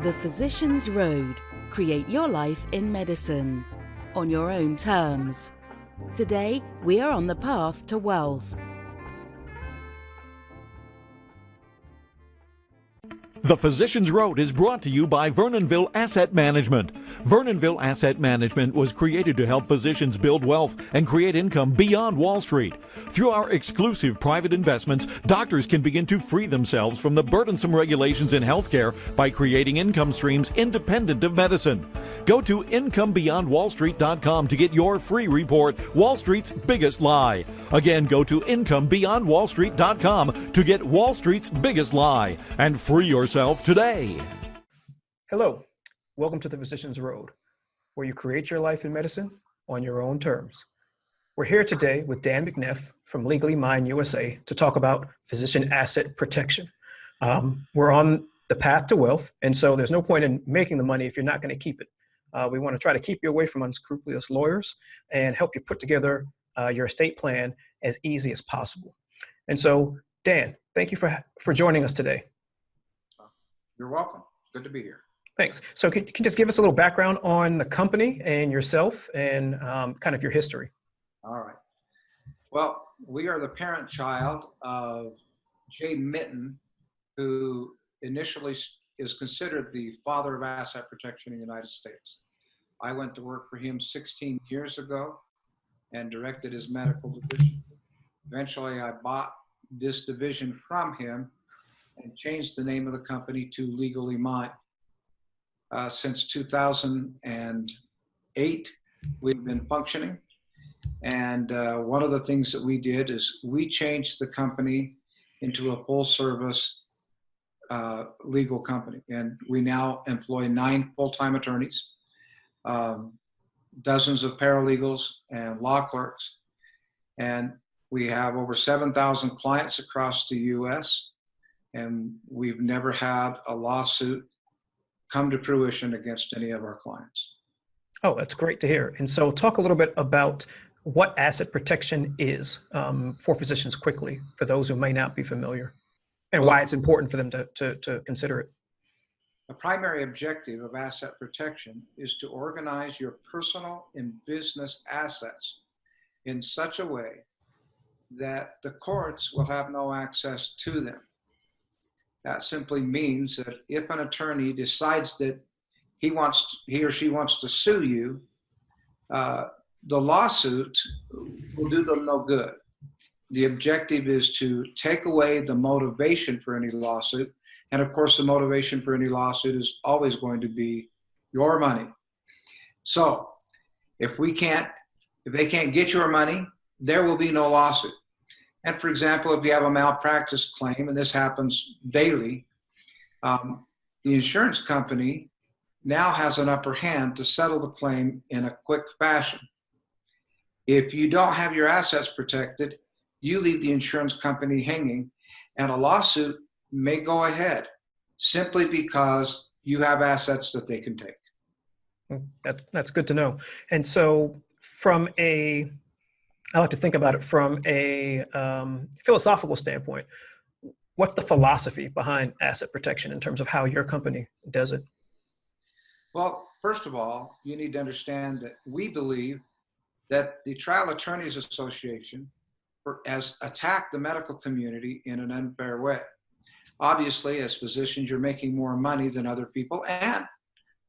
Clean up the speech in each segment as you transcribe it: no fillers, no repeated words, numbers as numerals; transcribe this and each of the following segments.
The Physician's Road. Create your life in medicine on your own terms. Today, we are on the path to wealth. The Physician's Road is brought to you by Vernonville Asset Management. Vernonville Asset Management was created to help physicians build wealth and create income beyond Wall Street. Through our exclusive private investments, doctors can begin to free themselves from the burdensome regulations in healthcare by creating income streams independent of medicine. Go to incomebeyondwallstreet.com to get your free report, Wall Street's Biggest Lie. Again, go to incomebeyondwallstreet.com to get Wall Street's Biggest Lie and free yourself today. Hello, welcome to the Physician's Road, where you create your life in medicine on your own terms. We're here today with Dan McNiff from Legally Mine USA to talk about physician asset protection. We're on the path to wealth, and so there's no point in making the money if you're not going to keep it. We want to try to keep you away from unscrupulous lawyers and help you put together your estate plan as easy as possible. And so, Dan, thank you for joining us today. You're welcome. Good to be here. Thanks. So can you just give us a little background on the company and yourself and kind of your history? All right. Well, we are the parent child of Jay Mitten, who initially is considered the father of asset protection in the United States. I went to work for him 16 years ago and directed his medical division. Eventually, I bought this division from him and changed the name of the company to Legally Mine. Since 2008, we've been functioning. And one of the things that we did is we changed the company into a full service legal company. And we now employ 9 full-time attorneys, dozens of paralegals and law clerks. And we have over 7,000 clients across the US. And we've never had a lawsuit come to fruition against any of our clients. Oh, that's great to hear. And so talk a little bit about what asset protection is for physicians quickly, for those who may not be familiar, and why it's important for them to consider it. The primary objective of asset protection is to organize your personal and business assets in such a way that the courts will have no access to them. That simply means that if an attorney decides that he or she wants to sue you, the lawsuit will do them no good. The objective is to take away the motivation for any lawsuit. And of course, the motivation for any lawsuit is always going to be your money. So if they can't get your money, there will be no lawsuit. And for example, if you have a malpractice claim, and this happens daily, the insurance company now has an upper hand to settle the claim in a quick fashion. If you don't have your assets protected, you leave the insurance company hanging, and a lawsuit may go ahead simply because you have assets that they can take. That's good to know. And so I like to think about it from a philosophical standpoint. What's the philosophy behind asset protection in terms of how your company does it? Well, first of all, you need to understand that we believe that the Trial Attorneys Association has attacked the medical community in an unfair way. Obviously, as physicians, you're making more money than other people, and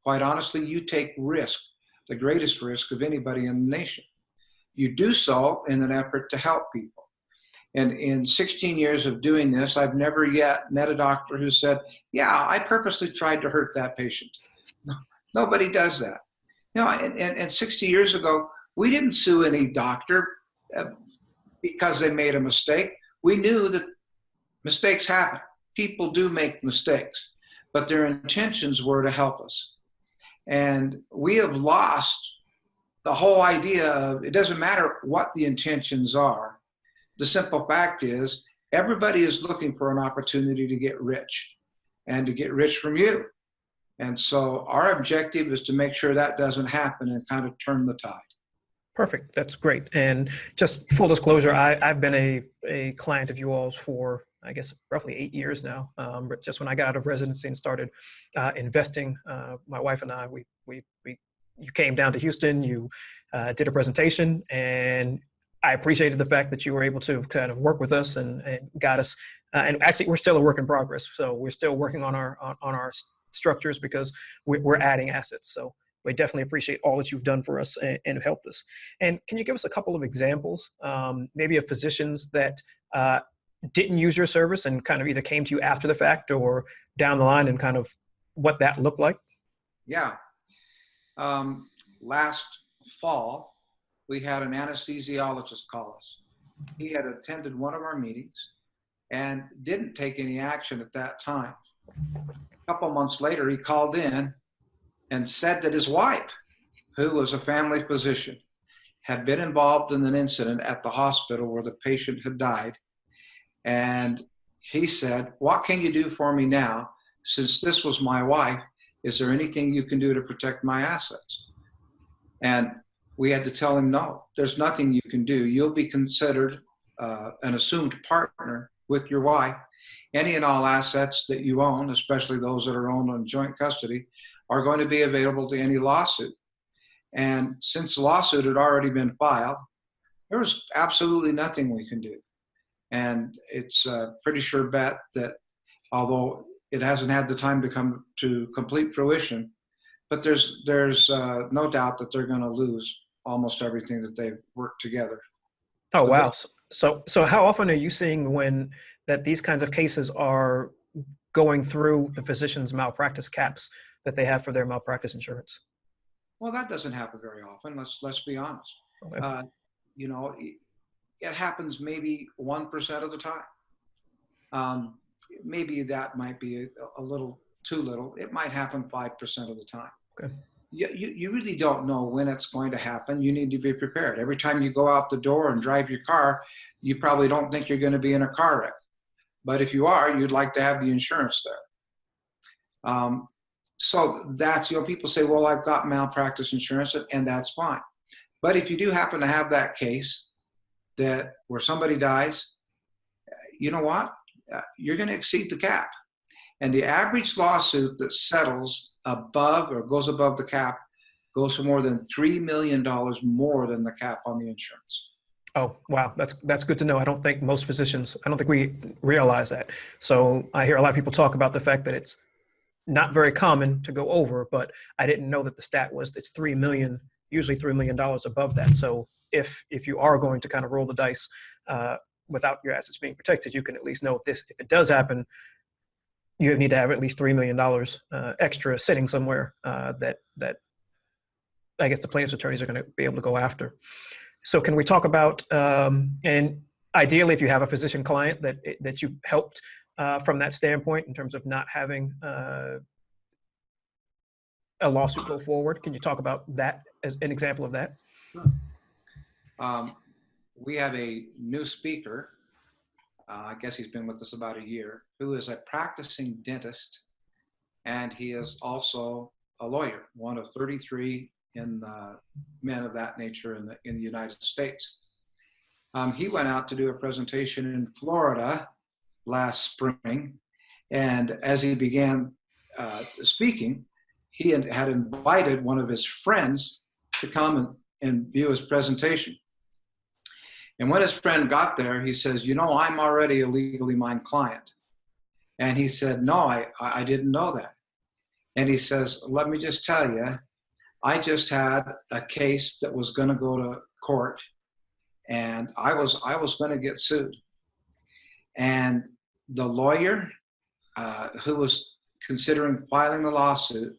quite honestly, you take risk, the greatest risk of anybody in the nation. You do so in an effort to help people. And in 16 years of doing this, I've never yet met a doctor who said, yeah, I purposely tried to hurt that patient. No, nobody does that. You know, and 60 years ago, we didn't sue any doctor because they made a mistake. We knew that mistakes happen. People do make mistakes, but their intentions were to help us. And we have lost the whole idea of it doesn't matter what the intentions are. The simple fact is everybody is looking for an opportunity to get rich and to get rich from you. And so our objective is to make sure that doesn't happen and kind of turn the tide. Perfect. That's great. And just full disclosure, I've been a client of you all's for I guess, roughly 8 years now. But just when I got out of residency and started investing, my wife and I, you came down to Houston, you did a presentation, and I appreciated the fact that you were able to kind of work with us and got us. And actually, we're still a work in progress. So we're still working on our structures because we're adding assets. So we definitely appreciate all that you've done for us and helped us. And can you give us a couple of examples, maybe of physicians that didn't use your service and kind of either came to you after the fact or down the line, and kind of what that looked like? Yeah. Last fall, we had an anesthesiologist call us. He had attended one of our meetings and didn't take any action at that time. A couple months later, he called in and said that his wife, who was a family physician, had been involved in an incident at the hospital where the patient had died. And he said, "What can you do for me now? Since this was my wife, is there anything you can do to protect my assets?" And we had to tell him, "No, there's nothing you can do. You'll be considered an assumed partner with your wife. Any and all assets that you own, especially those that are owned in joint custody, are going to be available to any lawsuit." And since the lawsuit had already been filed, there was absolutely nothing we can do. And it's a pretty sure bet that, although it hasn't had the time to come to complete fruition, but there's no doubt that they're going to lose almost everything that they've worked together. Oh, wow. So how often are you seeing when that these kinds of cases are going through the physician's malpractice caps that they have for their malpractice insurance? Well, that doesn't happen very often. Let's be honest. Okay. You know, it happens maybe 1% of the time. Maybe that might be a little too little. It might happen 5% of the time. Okay. You really don't know when it's going to happen. You need to be prepared. Every time you go out the door and drive your car, you probably don't think you're going to be in a car wreck. But if you are, you'd like to have the insurance there. So that's, people say, well, I've got malpractice insurance, and that's fine. But if you do happen to have that case where somebody dies, you know what? You're going to exceed the cap. And the average lawsuit that settles above or goes above the cap goes for more than $3 million more than the cap on the insurance. Oh, wow. That's good to know. I don't think we realize that. So I hear a lot of people talk about the fact that it's not very common to go over, but I didn't know that the stat was it's usually $3 million above that. So if you are going to kind of roll the dice without your assets being protected, you can at least know if it does happen, you need to have at least $3 million extra sitting somewhere that I guess the plaintiff's attorneys are going to be able to go after. So can we talk about, and ideally if you have a physician client that you helped from that standpoint in terms of not having a lawsuit go forward, can you talk about that as an example of that? Sure. We have a new speaker, I guess he's been with us about a year, who is a practicing dentist, and he is also a lawyer, one of 33 men of that nature in the United States. He went out to do a presentation in Florida last spring, and as he began speaking, he had invited one of his friends to come and view his presentation. And when his friend got there, he says, I'm already a legally mine client. And he said, no, I didn't know that. And he says, let me just tell you, I just had a case that was going to go to court, and I was going to get sued. And the lawyer who was considering filing the lawsuit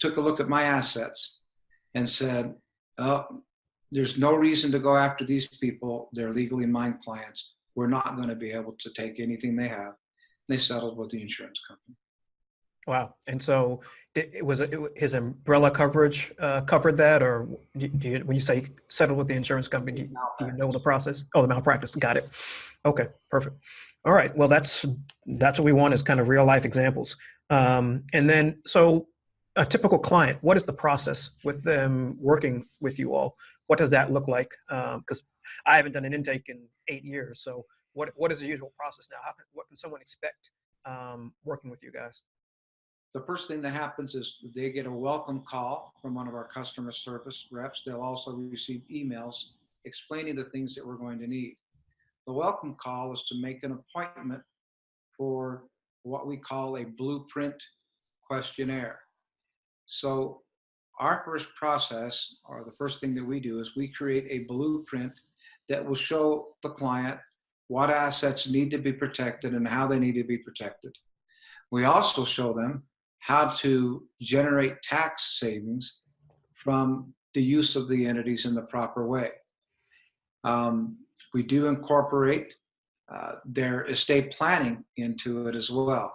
took a look at my assets and said, oh, there's no reason to go after these people. They're legally mine clients. We're not going to be able to take anything they have. They settled with the insurance company. Wow. And so his umbrella coverage covered that, or when you say settled with the insurance company, do you know the process? Oh, the malpractice. Got it. Okay, perfect. All right. Well, that's what we want, is kind of real life examples. And then, so a typical client, what is the process with them working with you all? What does that look like? Because I haven't done an intake in 8 years. So what is the usual process now? What can someone expect working with you guys? The first thing that happens is they get a welcome call from one of our customer service reps. They'll also receive emails explaining the things that we're going to need. The welcome call is to make an appointment for what we call a blueprint questionnaire. So our first process, or the first thing that we do, is we create a blueprint that will show the client what assets need to be protected and how they need to be protected. We also show them how to generate tax savings from the use of the entities in the proper way. We do incorporate their estate planning into it as well.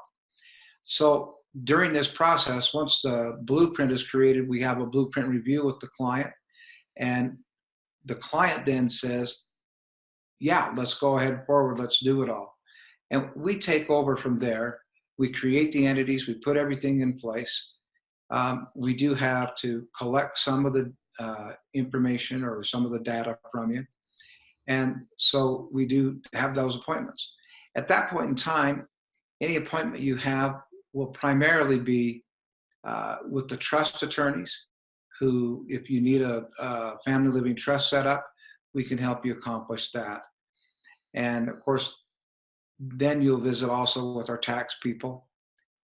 So during this process, once the blueprint is created, we have a blueprint review with the client, and the client then says, yeah, let's go ahead forward, let's do it all. And we take over from there. We create the entities, we put everything in place. We do have to collect some of the information or some of the data from you. And so we do have those appointments. At that point in time, any appointment you have will primarily be with the trust attorneys, who, if you need a family living trust set up, we can help you accomplish that. And of course, then you'll visit also with our tax people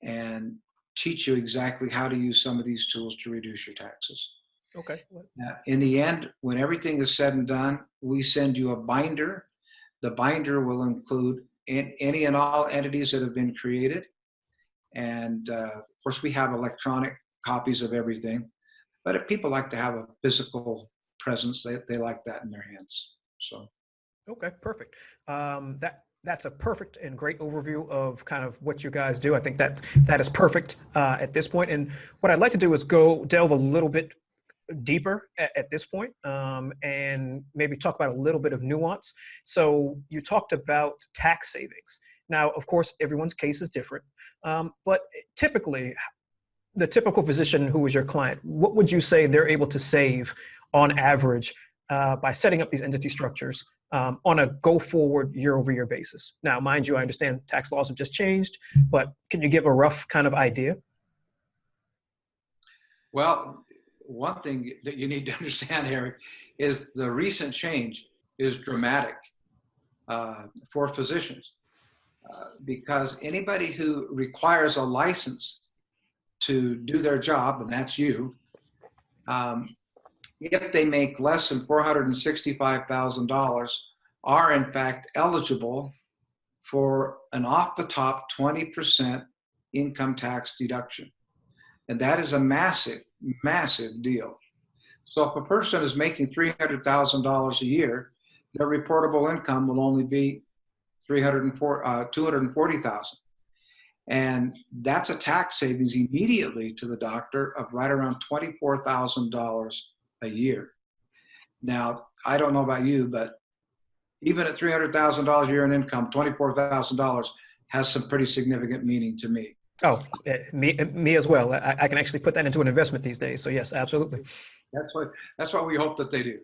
and teach you exactly how to use some of these tools to reduce your taxes. Okay. In the end, when everything is said and done, we send you a binder. The binder will include any and all entities that have been created. And of course, we have electronic copies of everything. But if people like to have a physical presence, they like that in their hands. So. Okay, perfect. That's a perfect and great overview of kind of what you guys do. I think that is perfect at this point. And what I'd like to do is delve a little bit deeper at this point, and maybe talk about a little bit of nuance. So you talked about tax savings. Now, of course, everyone's case is different, but typically, the typical physician who is your client, what would you say they're able to save on average by setting up these entity structures on a go-forward year-over-year basis? Now, mind you, I understand tax laws have just changed, but can you give a rough kind of idea? Well, one thing that you need to understand, Eric, is the recent change is dramatic for physicians because anybody who requires a license to do their job, and that's you, if they make less than $465,000, are in fact eligible for an off-the-top 20% income tax deduction. And that is a massive, massive deal. So if a person is making $300,000 a year, their reportable income will only be $240,000. And that's a tax savings immediately to the doctor of right around $24,000 a year. Now, I don't know about you, but even at $300,000 a year in income, $24,000 has some pretty significant meaning to me. Oh, me as well. I can actually put that into an investment these days. So yes, absolutely. That's what we hope that they do.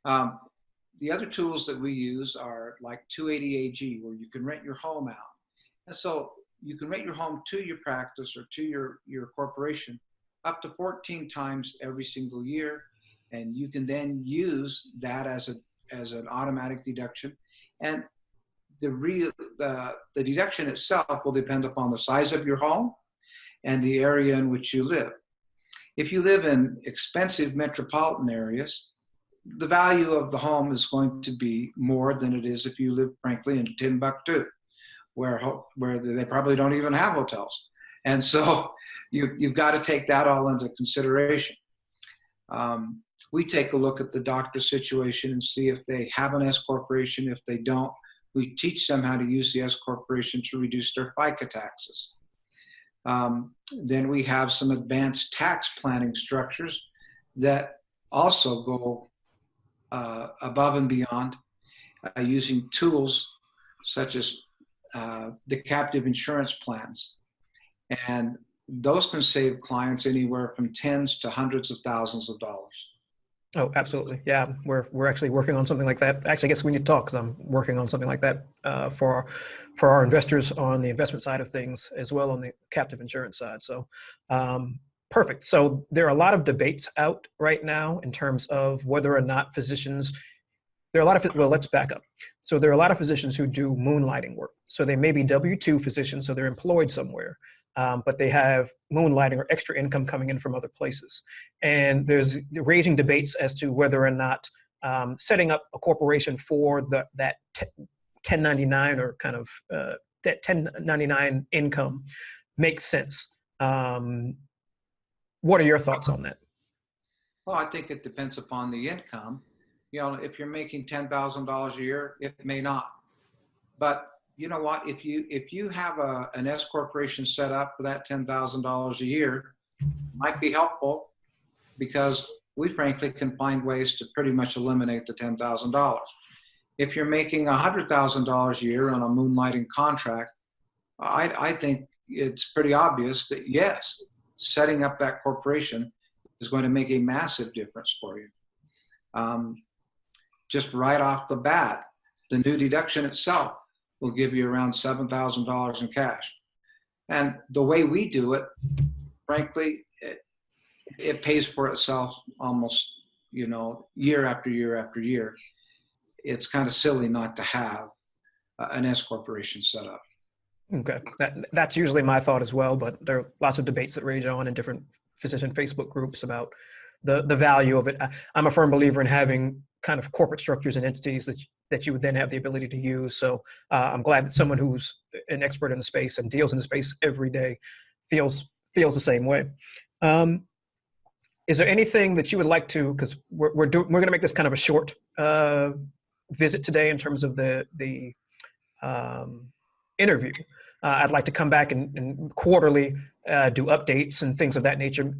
The other tools that we use are like 280AG, where you can rent your home out. And so you can rent your home to your practice or to your corporation up to 14 times every single year. And you can then use that as an automatic deduction. And the deduction itself will depend upon the size of your home and the area in which you live. If you live in expensive metropolitan areas, the value of the home is going to be more than it is if you live, frankly, in Timbuktu, where they probably don't even have hotels. And so you've got to take that all into consideration. We take a look at the doctor's situation and see if they have an S corporation. If they don't, we teach them how to use the S corporation to reduce their FICA taxes. Then we have some advanced tax planning structures that also go above and beyond using tools such as the captive insurance plans. And those can save clients anywhere from tens to hundreds of thousands of dollars. Oh, absolutely. Yeah, we're actually working on something like that. Actually, I guess we need to talk because I'm working on something like that for our investors on the investment side of things, as well on the captive insurance side. So, perfect. So there are a lot of debates out right now in terms of whether or not physicians. There are a lot of, well, let's back up. So there are a lot of physicians who do moonlighting work. So they may be W-2 physicians, so they're employed somewhere, but they have moonlighting or extra income coming in from other places. And there's raging debates as to whether or not setting up a corporation for that 1099 or kind of that 1099 income makes sense. What are your thoughts on that? Well, I think it depends upon the income. If you're making $10,000 a year, it may not. But you know what? If you have an S corporation set up for that $10,000 a year, it might be helpful because we frankly can find ways to pretty much eliminate the $10,000. If you're making $100,000 a year on a moonlighting contract, I think it's pretty obvious that yes, setting up that corporation is going to make a massive difference for you. Just right off the bat, the new deduction itself will give you around $7,000 in cash. And the way we do it, frankly, it pays for itself almost, year after year after year. It's kind of silly not to have an S corporation set up. Okay, that's usually my thought as well, but there are lots of debates that rage on in different physician Facebook groups about the value of it. I'm a firm believer in having kind of corporate structures and entities that you would then have the ability to use. So I'm glad that someone who's an expert in the space and deals in the space every day feels the same way. Is there anything that you would like to? Because we're going to make this kind of a short visit today in terms of the interview. I'd like to come back and quarterly do updates and things of that nature.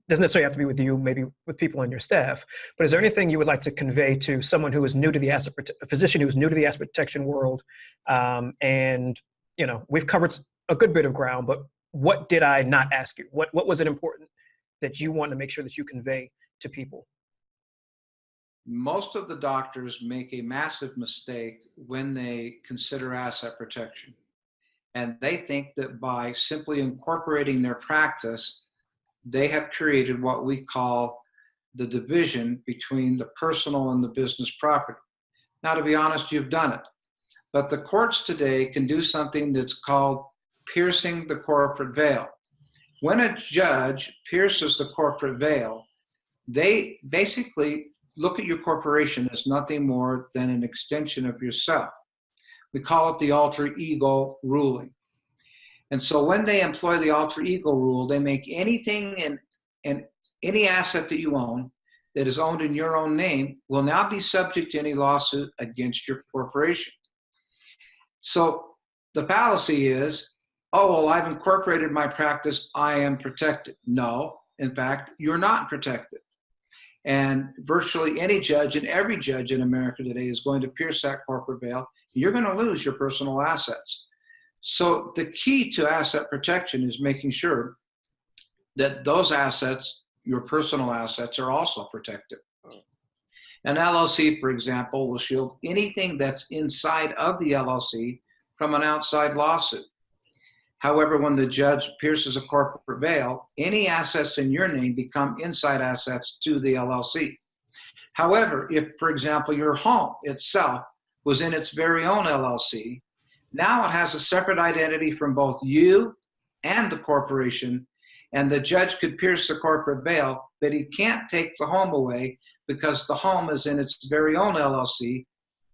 Doesn't necessarily have to be with you, maybe with people on your staff. But is there anything you would like to convey to someone who is new to a physician who is new to the asset protection world? And we've covered a good bit of ground, but what did I not ask you? What was it important that you want to make sure that you convey to people? Most of the doctors make a massive mistake when they consider asset protection. And they think that by simply incorporating their practice, they have created what we call the division between the personal and the business property. Now, to be honest, you've done it. But the courts today can do something that's called piercing the corporate veil. When a judge pierces the corporate veil, they basically look at your corporation as nothing more than an extension of yourself. We call it the alter ego ruling. And so when they employ the alter ego rule, they make anything and any asset that you own that is owned in your own name will now be subject to any lawsuit against your corporation. So the fallacy is, oh, well, I've incorporated my practice, I am protected. No, in fact, you're not protected. And virtually any judge and every judge in America today is going to pierce that corporate veil. You're going to lose your personal assets. So the key to asset protection is making sure that those assets, your personal assets, are also protected. An LLC, for example, will shield anything that's inside of the LLC from an outside lawsuit. However, when the judge pierces a corporate veil, any assets in your name become inside assets to the LLC. However, if, for example, your home itself was in its very own LLC, now it has a separate identity from both you and the corporation, and the judge could pierce the corporate veil, but he can't take the home away because the home is in its very own LLC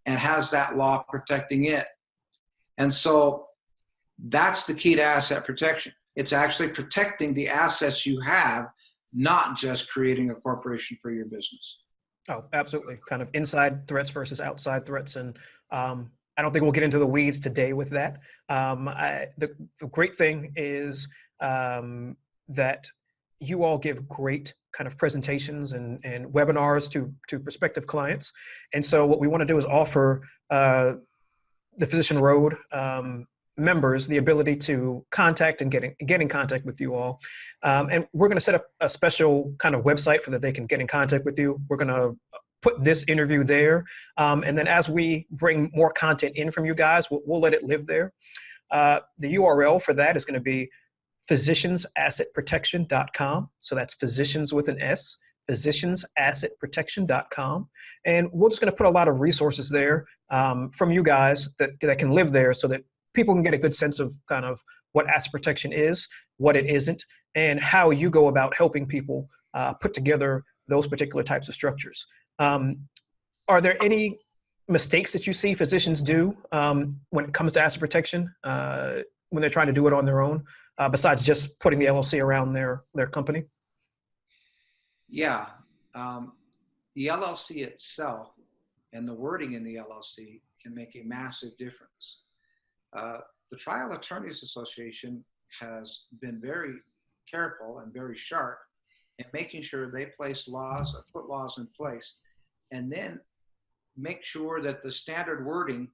and has that law protecting it. And so that's the key to asset protection. It's actually protecting the assets you have, not just creating a corporation for your business. Oh, absolutely. Kind of inside threats versus outside threats. And I don't think we'll get into the weeds today with that. The great thing is that you all give great kind of presentations and webinars to prospective clients. And so what we want to do is offer the Physician Road members the ability to contact and get in contact with you all. And we're going to set up a special kind of website so that they can get in contact with you. We're going to put this interview there. And then as we bring more content in from you guys, we'll let it live there. The URL for that is going to be physiciansassetprotection.com. So that's physicians with an S, physiciansassetprotection.com. And we're just going to put a lot of resources there from you guys that can live there so that people can get a good sense of kind of what asset protection is, what it isn't, and how you go about helping people put together those particular types of structures. Are there any mistakes that you see physicians do when it comes to asset protection when they're trying to do it on their own, besides just putting the LLC around their company? Yeah. The LLC itself and the wording in the LLC can make a massive difference. The Trial Attorneys Association has been very careful and very sharp in making sure they place laws or put laws in place, and then make sure that the standard wording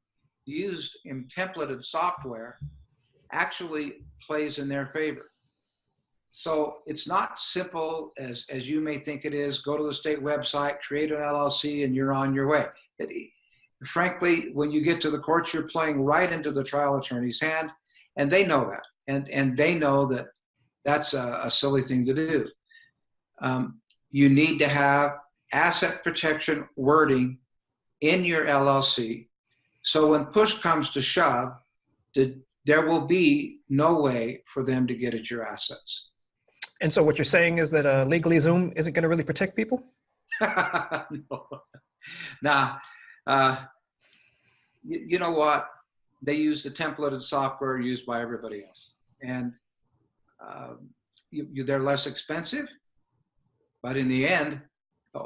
used in templated software actually plays in their favor. So it's not simple as you may think it is. Go to the state website, create an LLC, and you're on your way. Frankly, when you get to the courts, you're playing right into the trial attorney's hand, and they know that. And they know that that's a silly thing to do. You need to have asset protection wording in your LLC. So when push comes to shove, there will be no way for them to get at your assets. And so what you're saying is that Legally Zoom isn't going to really protect people? No. Nah. You know what? They use the templated software used by everybody else. And they're less expensive. But in the end,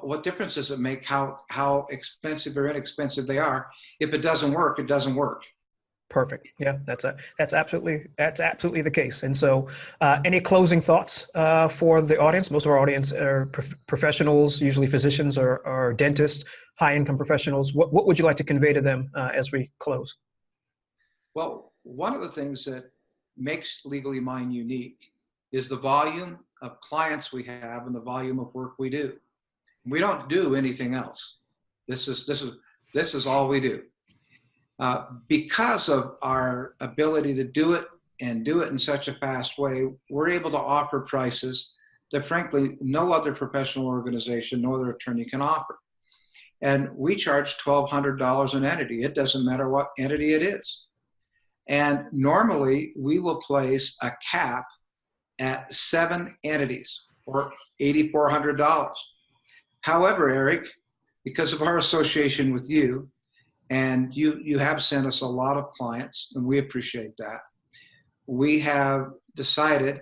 what difference does it make how expensive or inexpensive they are? If it doesn't work, it doesn't work. Perfect. Yeah, that's absolutely the case. And so, any closing thoughts for the audience? Most of our audience are professionals, usually physicians or dentists, high-income professionals. What would you like to convey to them as we close? Well, one of the things that makes Legally Mine unique is the volume of clients we have and the volume of work we do. We don't do anything else. This is all we do. Because of our ability to do it and do it in such a fast way, we're able to offer prices that frankly no other professional organization, no other attorney can offer. And we charge $1,200 an entity. It doesn't matter what entity it is. And normally we will place a cap at 7 entities or $8,400. However, Eric, because of our association with you, and you have sent us a lot of clients, and we appreciate that, we have decided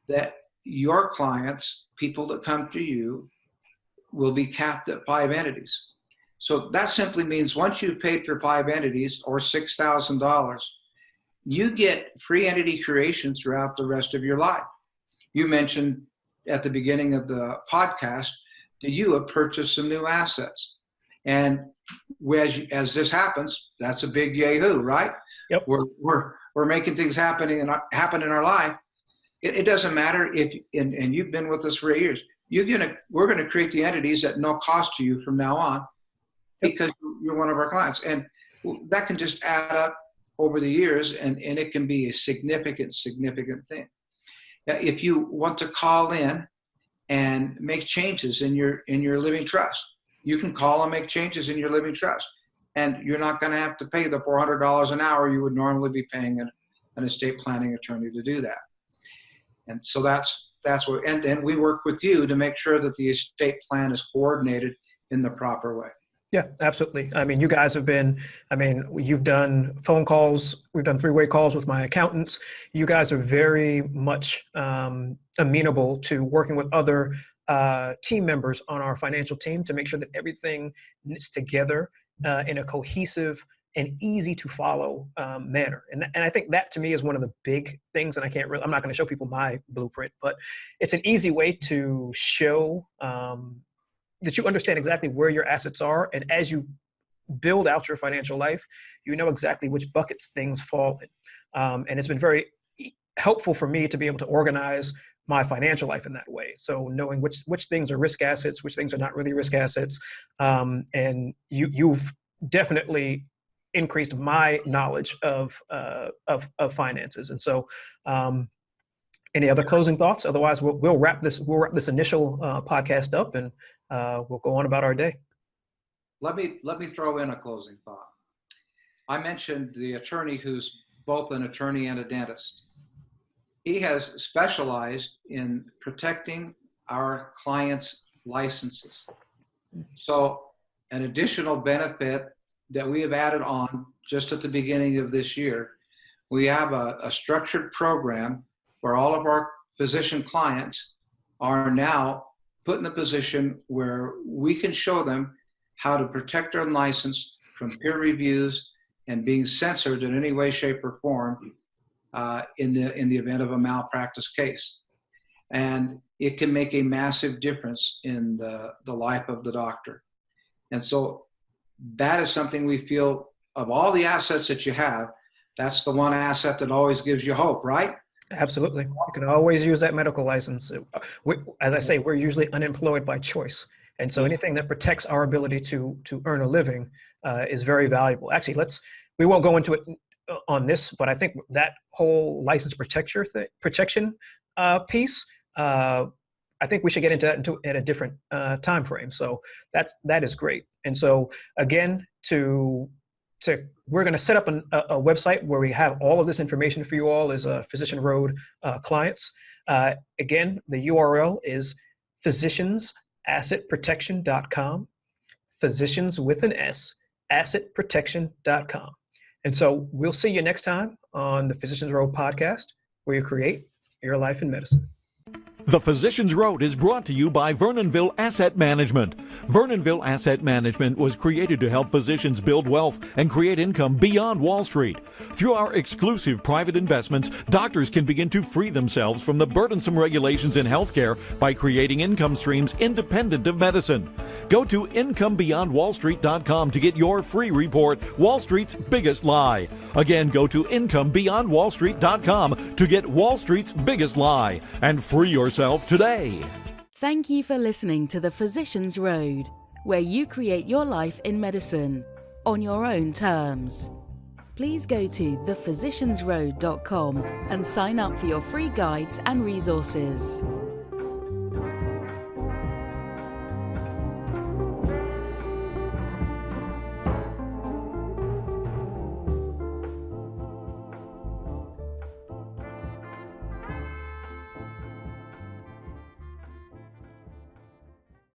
that your clients, people that come to you, will be capped at 5 entities. So that simply means once you've paid for 5 entities or $6,000, you get free entity creation throughout the rest of your life. You mentioned at the beginning of the podcast that you have purchased some new assets. And as this happens, that's a big yahoo, right? Yep. We're making things happen in our life. It doesn't matter if, and you've been with us for 8 years, we're gonna create the entities at no cost to you from now on because you're one of our clients. And that can just add up over the years, and it can be a significant thing. Now, if you want to call in and make changes in your living trust, you can call and make changes in your living trust, and you're not going to have to pay the $400 an hour you would normally be paying an estate planning attorney to do that. And so that's what, and we work with you to make sure that the estate plan is coordinated in the proper way. Yeah, absolutely. I mean, you guys have been, you've done phone calls. We've done 3-way calls with my accountants. You guys are very much amenable to working with other team members on our financial team to make sure that everything knits together in a cohesive and easy to follow manner. And I think that to me is one of the big things, and I'm not going to show people my blueprint, but it's an easy way to show that you understand exactly where your assets are. And as you build out your financial life, you know exactly which buckets things fall in. And it's been very helpful for me to be able to organize my financial life in that way. So knowing which things are risk assets, which things are not really risk assets. And you've definitely increased my knowledge of finances. And so, any other closing thoughts? Otherwise, we'll wrap this initial podcast up, and we'll go on about our day. Let me throw in a closing thought. I mentioned the attorney who's both an attorney and a dentist. He has specialized in protecting our clients' licenses. So an additional benefit that we have added on just at the beginning of this year, we have a structured program where all of our physician clients are now put in a position where we can show them how to protect their license from peer reviews and being censored in any way, shape, or form in the event of a malpractice case. And it can make a massive difference in the life of the doctor. And so that is something we feel, of all the assets that you have, that's the one asset that always gives you hope, right? Absolutely. You can always use that medical license. As I say, we're usually unemployed by choice. And so anything that protects our ability to earn a living is very valuable. Actually, we won't go into it on this, but I think that whole license protection piece, I think we should get into that at a different time frame. So that is great. And so again, we're going to set up a website where we have all of this information for you all as Physician Road clients. Again, the URL is physiciansassetprotection.com, physicians with an S, assetprotection.com. And so we'll see you next time on the Physicians Road podcast, where you create your life in medicine. The Physicians Road is brought to you by Vernonville Asset Management. Vernonville Asset Management was created to help physicians build wealth and create income beyond Wall Street. Through our exclusive private investments, doctors can begin to free themselves from the burdensome regulations in healthcare by creating income streams independent of medicine. Go to incomebeyondwallstreet.com to get your free report, Wall Street's Biggest Lie. Again, go to incomebeyondwallstreet.com to get Wall Street's Biggest Lie and free yourself today. Thank you for listening to The Physicians Road, where you create your life in medicine on your own terms. Please go to thephysiciansroad.com and sign up for your free guides and resources.